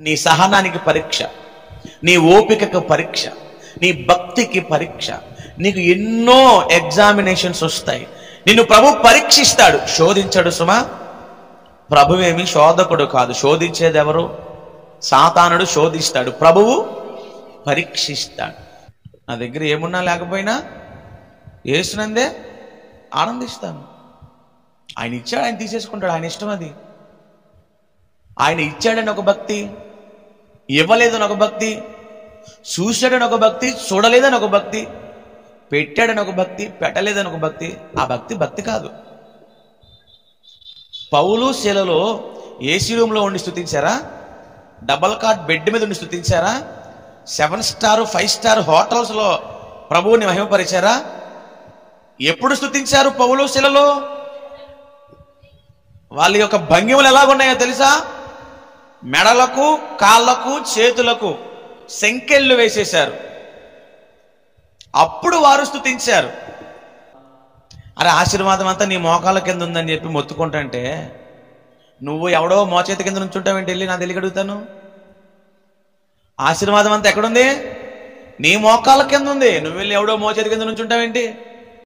నీ సహనానికి పరీక్ష, నీ ఓపికకు పరీక్ష, నీ భక్తికి పరీక్ష. నీకు ఎన్నో ఎగ్జామినేషన్స్ వస్తాయి. నిన్ను ప్రభు పరీక్షిస్తాడు, శోధించడు సుమా. ప్రభువేమి శోధకుడు కాదు. శోధించేది ఎవరు? సాతానుడు శోధిస్తాడు, ప్రభువు పరీక్షిస్తాడు. నా దగ్గర ఏమున్నా లేకపోయినా యేసునందే ఆనందిస్తాను. ఆయన ఇచ్చాడు, ఆయన తీసేసుకుంటాడు, ఆయన ఇష్టం అది. ఆయన ఇచ్చాడని ఒక భక్తి, ఇవ్వలేదని ఒక భక్తి, చూశాడని ఒక భక్తి, చూడలేదని ఒక భక్తి, పెట్టాడని ఒక భక్తి, పెట్టలేదని ఒక భక్తి. ఆ భక్తి భక్తి కాదు. పౌలు శీలలో ఏసీ రూమ్లో ఉండి స్తుతించారా? డబల్ కాట్ బెడ్ మీద ఉండి స్తుతించారా? 7 స్టార్ 5 స్టార్ హోటల్స్లో ప్రభువుని మహిమపరిచారా? ఎప్పుడు స్తుతించారు పౌలు శీలలో? వాళ్ళ యొక్క భంగిమలు ఎలాగున్నాయో తెలుసా? మెడలకు, కాళ్లకు, చేతులకు సంకెళ్ళు వేసేశారు. అప్పుడు వారు స్తుతించారు. అరే ఆశీర్వాదం అంతా నీ మోకాళ్ళ కింద ఉందని చెప్పి మొత్తుకుంటుంటే నువ్వు ఎవడో మోచేతి కింద నుంచుంటావేంటి? వెళ్ళి నా తెలియ అడుగుతాను. ఆశీర్వాదం అంతా ఎక్కడుంది? నీ మోకాళ్ళ కింద ఉంది. నువ్వు వెళ్ళి ఎవడో మోచేతి కింద నుంచుంటావేంటి?